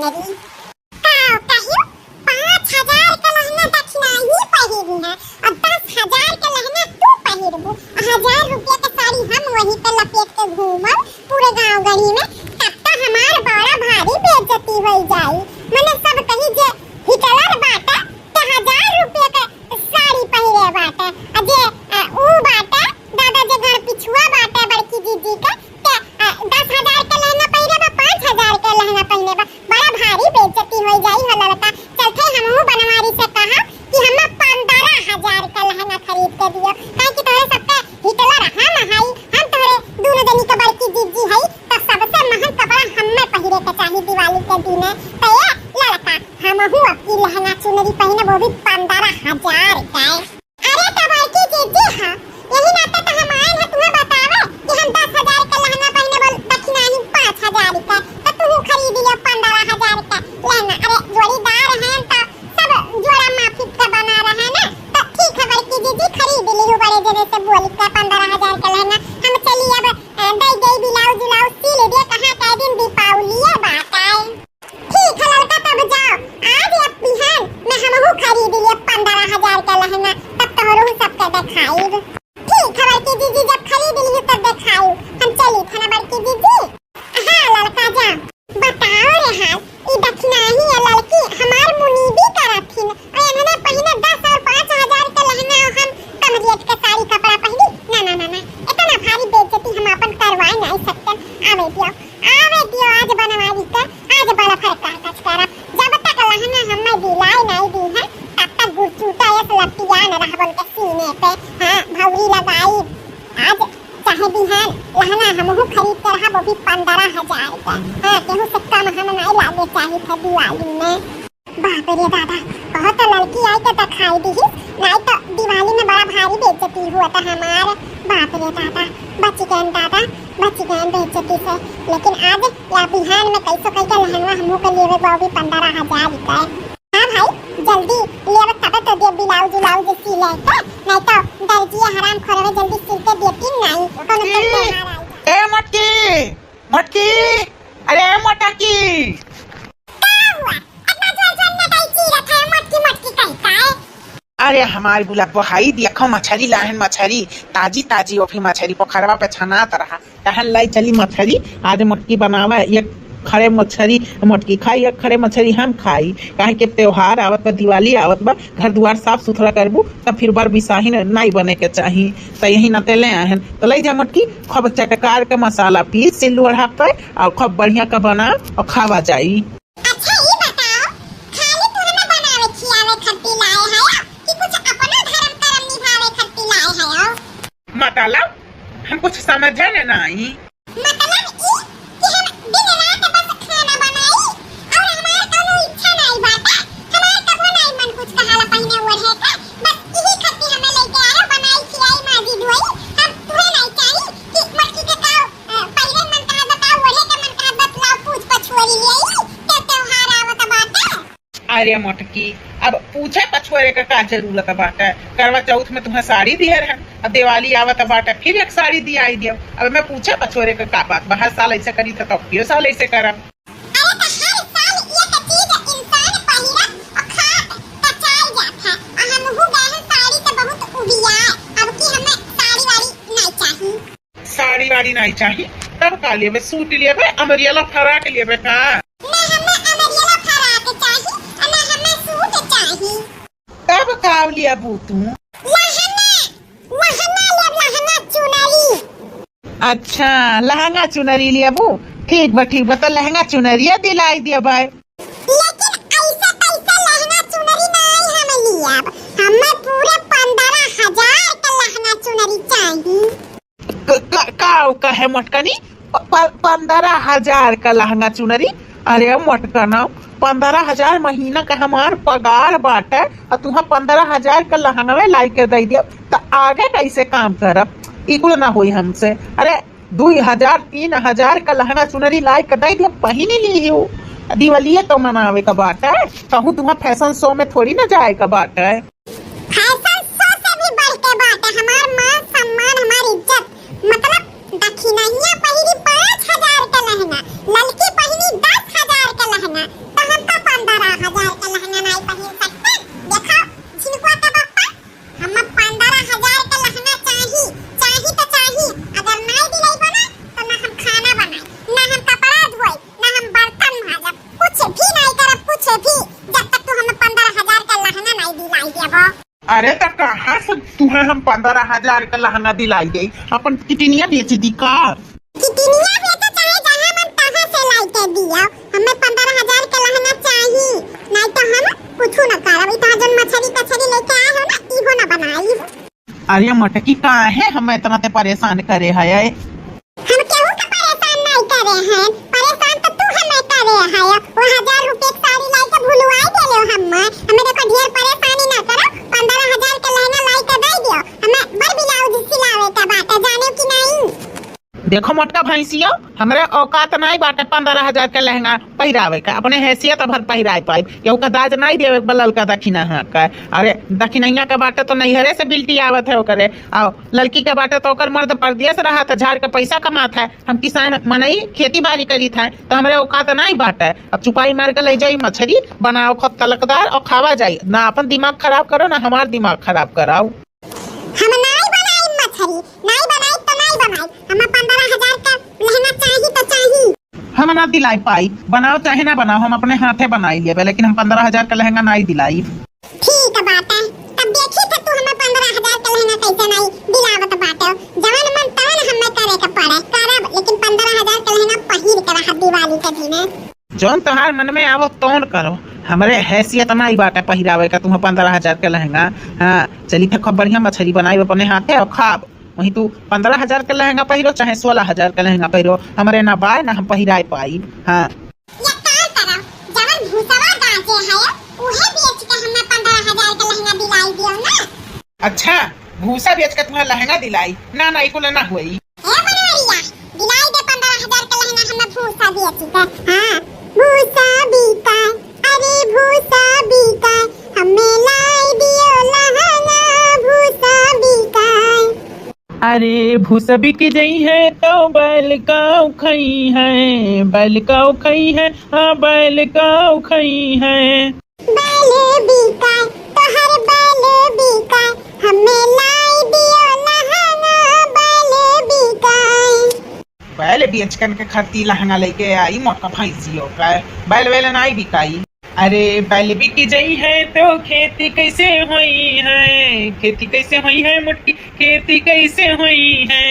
चुनरी कहियो 5,000 का लहंगा दक्षिणा ही पहिरी है और 10,000 का लहंगा तू पहिरबू। 1,000 रुपया का साड़ी हम वहीं पे लपेट के घूमब पूरे गांव गली में, तब तो हमार बड़ा भारी बेइज्जती हो जाई। मने सब कही जे हिटलर बाटा तो 1,000 रुपया का साड़ी पहिरे बाटा, और जे ऊ बाटा दादा जे घर पिछुआ बाटा बड़की जीजी का 10,000 का लहंगा पहिरे बा, 5,000 का लहंगा पहिरे बा, बड़ा भारी बेइज्जती हो जाई हो लड़का। चलते हमहू बनवारी से कहा कि हमें 15,000 का लहंगा खरीद के दियो, काहे कि तोरे सबका हिटलर हम हई, हम तोरे दोनों जनी का बड़की जीजी हई, तो सबसे महंगा कपड़ा हमें पहिरे के चाहिए दिवाली के दिन। तो ये लड़का हमहू अपनी लहंगा चुनरी पहिने, वो भी 15,000 का। अरे तो बड़की जीजी हां यही नाता तो हम आए हैं तुम्हें बतावे कि हम 10,000 का लहंगा पहिने बोल दक्षिणा ही 5,000 का, तो तू खरीद लियो 15,000 का लहंगा। अरे जोड़ीदार हैं तो सब जोड़ा माफिक का बना रहा है ना, तो ठीक है बड़की जीजी खरीद लियो बड़े जने से बोल के 15,000 का लहंगा। हम चली अब दई दई ब्लाउज ब्लाउज सिल दे, कहां का दिन दीपावली है बात है। ठीक है लड़का तब जाओ आज अब बिहान मैं हमहू खरीद लियो 15,000 का लहंगा, तब तोहरो सबके दिखाई। ठीक है बड़की जीजी जब खरीद लियो तब दिखाई। हम चली थाना बड़की जीजी। हां लड़का जा बताओ रे हाल ई दक्षिणा ही है लड़की हमार मुनीबी करथिन और इन्होंने पहिने 10 और 5,000 का लहंगा और हम कम रेट का साड़ी कपड़ा पहिनी। ना ना ना ना इतना भारी बेइज्जती हम अपन करवाए नहीं सकते। आवे दियो आज बनवारी का आज बड़ा फरका कच करा। जब तक लहंगा हमें दिलाई नहीं दी है तब तक गुचूटा एक लटिया न रहबन के सीने पे। हां भौरी लगाई आज चाहे बिहान लहंगा हमहू खरीद कर रहा, वो भी 15,000 का। हां केहू से कम हम नहीं लागे चाहिए था दिवाली में। बाप रे दादा बहुत लड़की आई तो खाई दी, नहीं तो दिवाली में बड़ा भारी बेइज्जती हुआ था हमार। बाप रे दादा बच गए बेइज्जती से। लेकिन आज या बिहान में कैसो कई का लहंगा हमहू के लेवे वो भी 15,000 का। हां भाई जल्दी लेवे तब तो दे ब्लाउज ब्लाउज सिले के, नहीं तो दर्जी हराम खोरवे जल्दी सिलते देती नहीं कोनो चलते मार। ए मटकी अरे मटकी अरे हमारी बुला बहाई देखो मछली लाहन मछली ताजी ताजी ओफी मछली पोखरवा पे छनात रहा कहन लाई चली मछली आज मटकी बनावा। एक खड़े मछली मटकी खाई, एक खड़े मछली हम खाई। काहे के त्योहार आवत बा, दिवाली आवत बा, घर दुआर साफ सुथरा करबू तब फिर बार बिसाही नहीं बने के चाहिए। तो यही न तेले आहन तो लई जा मटकी खूब चटकार के मसाला पीस सिल्लू पे और खूब बढ़िया का बना और खावा जाई। मतलब हम कुछ समझे नहीं। मतलब ई कि हम दिन रात बस खाना बनाई और हमार कोनो इच्छा नहीं बाटा, हमार कबो नहीं मन कुछ कहाला पहिने ओढ़े का, बस यही खातिर हमें लेके आए बनाई खिलाई माजी धोई। हम तुहे नहीं चाहिए कि मटकी के काव पहले मन कहा बताओ ओढ़े के मन कहा बतलाओ पूछ पछुआरी ले के त्योहार आवत बाटा। अरे मटकी अब पूछे पछुआरे का जरूरत बाटे। करवा चौथ में तुम्हें साड़ी दिए रहन, अब दिवाली आवत बाटे फिर एक साड़ी दिया आई दियो। अब मैं पूछे पछुआरे का बात बा, हर साल ऐसे करी तो फिर साल ऐसे करम। अरे तो हर साल एक चीज इंसान पहिरत और खात पचाई जात है और हमहू गए साड़ी तो बहुत उबिया। अब की हमें साड़ी वाड़ी नहीं चाहिए। साड़ी वाड़ी नहीं चाहिए तब का लेबे? सूट लेबे अमरियाला फराक लेबे का? तब काव लिया बू तू? अच्छा लहंगा चुनरी लिया बू, ठीक बा तो लहंगा चुनरिया दिलाई दिया भाई। लेकिन ऐसा पैसा लहंगा चुनरी नहीं हमें लिया, हमें पूरे 15,000 का लहंगा चुनरी चाहिए। काव का है मटकनी 15,000 का लहंगा चुनरी? अरे मटकना 15,000 महीना का हमार पगार बाटे और तुम्हें 15,000 का लहंगा लाई के दे दिया तो आगे कैसे काम करब? इकुल ना हुई हमसे। अरे 2,000 3,000 का लहंगा चुनरी लाई के दे दिया पहिनी ली हो। दिवाली तो मनावे का बात है, कहूँ तुम्हें फैशन शो में थोड़ी ना जाए का बात है। फैशन शो से भी बढ़ के बात है हमार मान सम्मान हमारी इज्जत। मतलब दक्षिणा पहिरी 5,000 का लहंगा, लड़की पहिनी 10,000 का लहंगा, अरे तो कहाँ से तुम्हें हम 15,000 का लहंगा दिलाई गई? अपन कितनिया बेच दी का? कितनिया है तो चाहे जहां मन तहां से लाई के दिया, हमें 15,000 का लहंगा चाहिए, नहीं तो हम कुछ न करब। इतना जन मछली कछली लेके आए हो ना, इहो न बनाई। अरे मटकी कहाँ है हमें इतना ते परेशान करे है? हम केहू के परेशान नहीं करे हैं, परेशान तो तू हमें करे है। वो 1,000 रुपए की साड़ी लाई के भुलवाई देलो हमें देखो ढेर परेशानी ना करो। 15,000 का लहंगा लाई के दे दियो, हमें बड़ ब्लाउज सिलावे के बात जाने की नहीं। देखो मोटका भैंसियो, हमरे औकात नहीं बाटे 15,000 का लहंगा पहिरावे का। अपने हैसियत भर पहिराए पाए, केहू का दाज नहीं देवे बलल का दक्षिणा है का। अरे दक्षिणैया का बाटे तो नैहरे से बिल्टी आवत है ओकरे, आओ लड़की के बाटे तो ओकर मर्द परदेश रहा था, झाड़ के पैसा कमात है। हम किसान मनई खेती बाड़ी करी था, तो हमरे औकात नहीं बाटे। अब चुपाई मार के ले जाई मछली बनाओ खुद तलकदार और खावा जाई ना। अपन दिमाग खराब करो ना हमार दिमाग खराब कराओ। हम नहीं बनाई मछली, नहीं बनाई तो नहीं बनाई, हमें 15,000 का लहंगा चाहिए तो चाहिए। हम ना दिलाई पाई, बनाओ चाहे ना बनाओ हम अपने हाथे बनाई लिए, लेकिन हम 15,000 का लहंगा नहीं दिलाई। ठीक है बात है, तब देखी था तू हमें 15,000 का लहंगा कैसे नहीं दिलावत बाटे। जवन मन तवन हमें करे के पड़े करब, लेकिन 15,000 का लहंगा पहिर के रह दिवाली के दिन। जौन तुम्हार मन में आवो तौन करो, हमरे हैसियत नहीं बाटे पहिरावे का तुम्हें 15,000 का लहंगा। हाँ चली था खूब बढ़िया मछली बनाई अपने हाथे और खाब। वही तू 15,000 का लहंगा पहिरो चाहे 16,000 का लहंगा पहिरो, हमारे ना बाय ना हम पहिराए पाई। हाँ ये काम करो, जवन भूसवा गाजे है उहे बेच के हमें 15,000 का लहंगा दिलाई दियो ना। अच्छा भूसा बेच के तुम्हें लहंगा दिलाई ना? ना इकुल ना हुई। ए बनवरिया दिलाई दे 15,000 का लहंगा हमें भूसा बेच के। हाँ भूसा बीता, अरे भूसा बीता, हमें लाई दियो लहंगा भूसा बीता। अरे भूसा बिक गई है तो बैल का खई है, बैल का खई है, हाँ बैल का खई है। बैल बीता तो हर बैल बीता, हमें लाई दियो लहंगा बैल बीता। बैल बेच कर के खरती लहंगा लेके आई मोटका भैंसियों का, बैल वेल नहीं बिकाई। अरे बैल बिक गई है तो खेती कैसे हुई है? खेती कैसे हुई है मुटकी, खेती कैसे हुई है?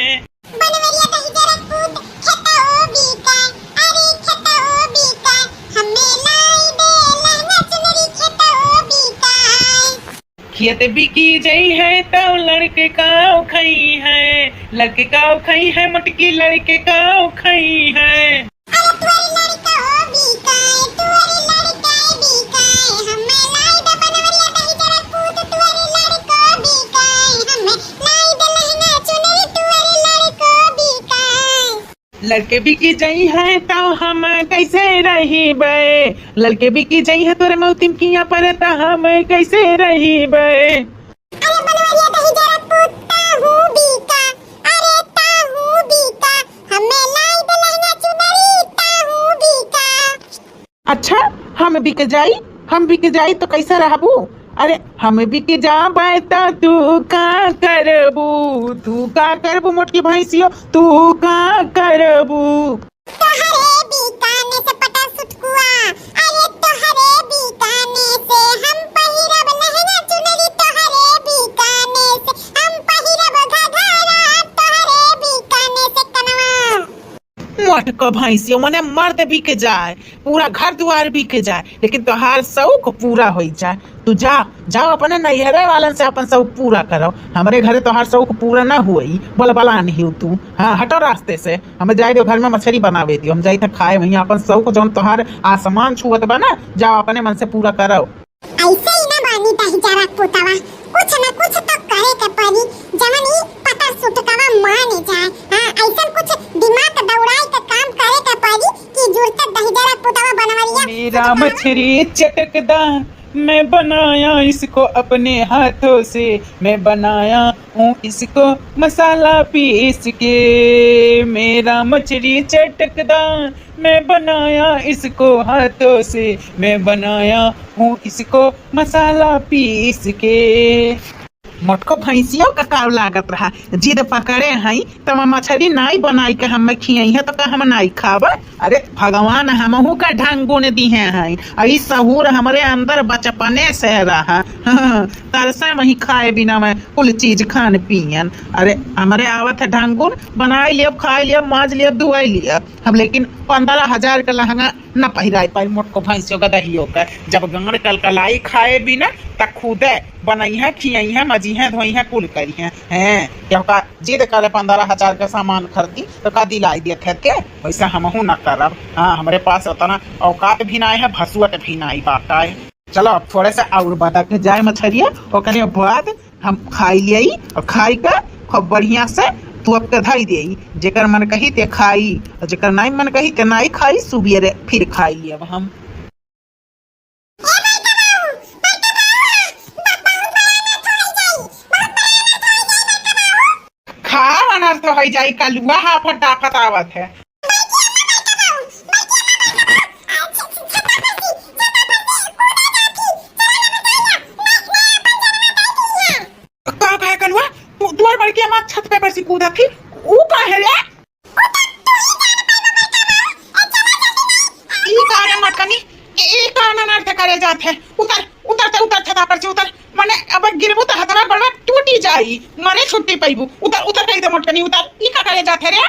बनवरिया दही जरा कूद खेता ओ बीता, अरे खेता ओ बीता, हमें लाई दे लहंगा चुनरी खेता ओ बीता। खेत बिकी गई है तो लड़के का खई है, लड़के का खई है मुटकी, लड़के का खई है। अरे तुअरी लड़का ओ बीता, तुअरी लड़का बीता, हमें लाई दे बनवरिया दही जरा कूद तुअरी लड़का बीता, हमें लाई दे लहंगा चुनरी तुअरी लड़का बीता। लड़के बिकी गई है तो हम कैसे रही बे, लड़के बिकी गई है तोरे मौतिम किया पर तो हम कैसे रही बे। अरे बनवरिया दही जरा कूदता हूँ बीता, अरे ता हूँ बीता, हमें लाई दे लहंगा चुनरी ता हूँ बीता। अच्छा हम बिक जाई, हम बिक जाई तो कैसे रहबू? अरे हम बिक जाबे तो तू का करबू, तू का करबू मोटकी भैंसियो, तू का करबू? तोहरे बीकाने से पटा सुटकुआ, अरे तोहरे बीकाने से हम पहिरब लहंगा चुनरी, तोहरे बीकाने से हम पहिरब घघरा, तोहरे बीकाने से कनवा। मोटका भैंसियो मने मर्द बिक जाए, पूरा घर द्वार बिक जाए, लेकिन तोहार शौक पूरा हो जाए। तू जा जाओ अपने नैहरे वालन से अपन शौक पूरा करो, हमारे घरे तोहार शौक पूरा ना हुई बोल बला नहीं हो तू। हाँ हटो रास्ते से, हमें जाए दो घर में मछली बनावे दियो, हम जाई था खाए वहीं अपन शौक जौन तोहार आसमान छुअत बना, जाओ अपने मन से पूरा करो। ऐसे ही ना बानी दही जरा पुतवा, कुछ न कुछ तो करे के पड़ी, जवन ई पता सुटकवा मान जाए। हाँ ऐसा कुछ दिमाग दौड़ाई के काम करे के पड़ी कि जुड़ते दही जरा पुतवा बनवरिया। मेरा मछली चटकदार, मैं बनाया इसको अपने हाथों से, मैं बनाया हूँ इसको मसाला पीस के। मेरा मछली चटकदार, मैं बनाया इसको हाथों से, मैं बनाया हूँ इसको मसाला पीस के। मोटको भैंसियों का काव लागत रहा जिद पकड़े हई तो मछली नाई बनाई के हम खियई है तो का हम नाई खाब। अरे भगवान हमहू का ढंग गुण दी है अई सहूर हमरे अंदर बचपने से रहा। तरसा वही खाए बिना मैं कुल चीज खान पियन। अरे हमारे आवत है ढंग गुण बनाई लिया खाए लिया माज लिया धुआई लिया हम, लेकिन 15,000 का लहंगा न पहिराई पाई मोटको भैंसियों का दहियों का। जब गंगड़ कलकलाई खाए बिना तक खुदे बनई है खियई है मजी है धोई है कुल करी है क्यों का जिद करे 15,000 का सामान खरीदी तो का दिलाई दिए थे के वैसा हमहू न करब। हाँ हमारे पास उतना औकात भी ना है भसुअट भी ना बाटा है। चलो अब थोड़े से और बता के जाए मछरिया और बाद हम खाई लिया और खाई का खूब बढ़िया से तू अब के धाई दे जेकर मन कही ते खाई और जेकर नहीं मन कही ते नहीं खाई सुबेरे फिर खाई लिया हम। खा अनर्थ हो जाई कलुआ हा फटाफट आवत है। का कहे कलुआ तू द्वार बढ़ के हमार छत पे बरसी कूदा थी ऊ का है रे ई कारण मटकनी ई कारण अनर्थ करे जात है। उतर उतर ते उतर छता पर से उतर माने अब गिरबू तो हतरा बड़ा टूटी जाई मरे छुट्टी पैबू। उतर उतर कही दे मटकनी उतर ई का करे जात है रे।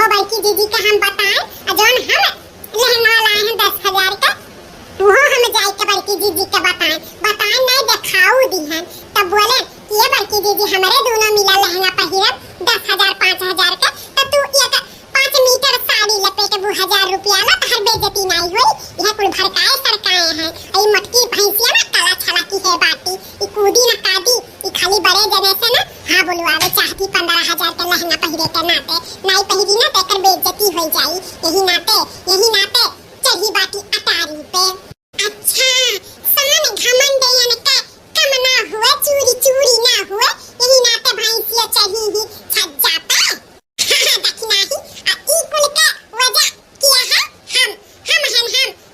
बड़की दीदी का हम बताएं जौन हम लहंगा लाए हैं 10,000 का वो हम जाए के बड़की दीदी का बताएं नहीं दिखाऊ दी हैं तब बोले कि ये बड़की दीदी हमारे दोनों मिला लहंगा पहिरब 10,000 5,000 का तो तू ये 5 मीटर साड़ी लपेट 2,000 रुपया ला तो हर बेइज्जती नहीं हुई। यह कुल भड़काए सरकाए हैं आई मटकी भैंसिया ना काला छला की है बाटी ई कूदी ना कादी ई खाली बड़े जने से ना हां बुलवावे चाहती 15,000 का लहंगा पहिरे के नाते नहीं पहिरी ना तेकर बेइज्जती हो जाई यही नाते चढ़ी बाटी अटारी पे। अच्छा सान घमंड यानी के कम ना हुए चूरी ना हुए यही नाते भैंसिया चढ़ी ही छज्जा पे दक्षिणा ही ई कुल के वजह किया है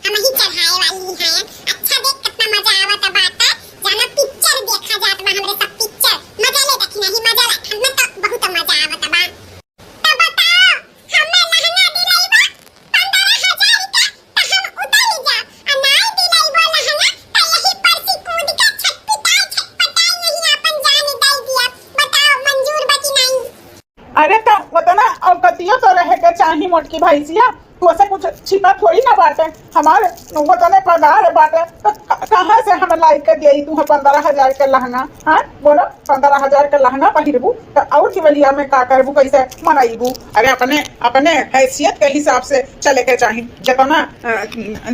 हम ही चढ़ाए वाली हैं। अच्छा देख कितना मजा आवत बात जाना पिक्चर देखा जात में हमरे सब पिक्चर मजा ले दक्षिणा ही मजा ले हमें तो बहुत मजा आवत बा। तो बताओ हमें लहंगा दिलाईबा 15,000 का तो हम उतार जा और नहीं दिलाईबा लहंगा तो यही परसी कूद के छटपटाई नहीं अपन जान दे दिया। बताओ मंजूर बची नहीं। अरे तो उतना औकतियो तो रहे के चाही मोटकी भैंसिया तू ऐसे कुछ छिपा थोड़ी ना बाटे हमारे नुगो तने पगार बाटे तो कहाँ से हम लाई के दिए तू 15,000 के लहंगा हाँ बोलो 15,000 के लहंगा पहिरबू तो और दिवलिया में का करबू कैसे मनाईबू अरे अपने अपने हैसियत के हिसाब से चले के चाहिए जितना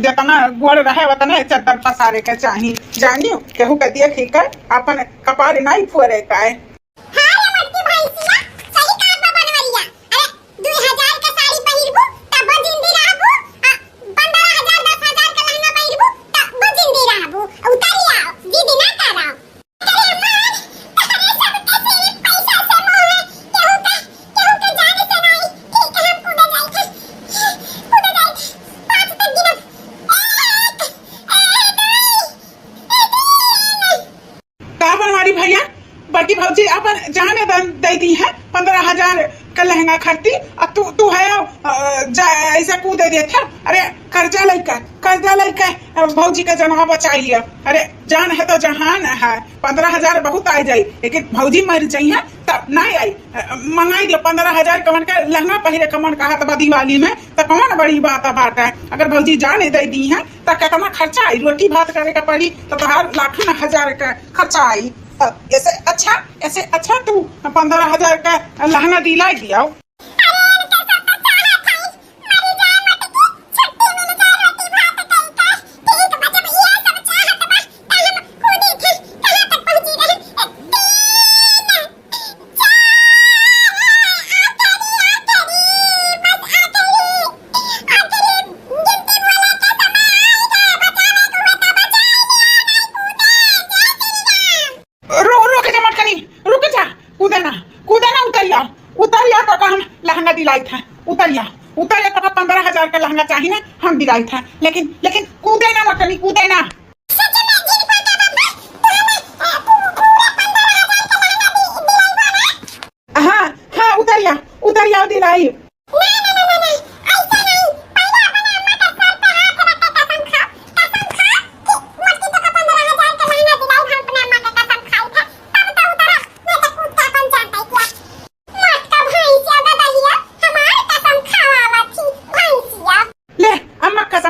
जितना गोड़ रहे उतने चद्दर पसारे के चाहिए जानियो केहू के दिए ठीक है अपन कपार नहीं फोरे का है हां रे मटकी भैंसिया सही काम में बनवलिया अरे 2000 का साड़ी पहिरबू तब जिंदी रहबू 15,000 10,000 का लहंगा पहिरबू तब जिंदी रहबू उतरिया जिद ना कराओ अरे मान तहरे सब के सिर्फ पैसा से मोह है केहू के जाने से नहीं ठीक है हम कूद जाए 5 तक गिनो 1 का बनवारी भैया बड़ी भौजी अपन जाने दे दी है 15,000 का लहंगा खरीदी और तू है ऐसे कूदे दे था अरे कर्जा लेकर भौजी का जनवा बचाई लिया अरे जान है तो जहान है 15,000 बहुत आ जाई लेकिन भौजी मर जाई है तब नहीं आई मंगाई दियो 15,000 कमन का लहंगा पहिरे कमन का हाथ दिवाली में तो कौन बड़ी बात है अगर भौजी जाने दे दी है तो कितना खर्चा आई रोटी भात करे का पड़ी तो तोहार लाखों हजार का खर्चा आई ऐसे अच्छा तू 15,000 का लहंगा दिलाई दिया उतरिया तो हम लहंगा दिलाई था उतरिया तो 15,000 का लहंगा चाहिए ना हम दिलाई था लेकिन कूदे ना मटनी कूदे ना हाँ उतरिया दिलाई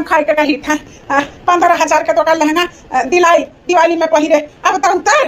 खाई के कही था 15,000 का तो का लहंगा दिलाई दिवाली में पहिरे अब तो उतर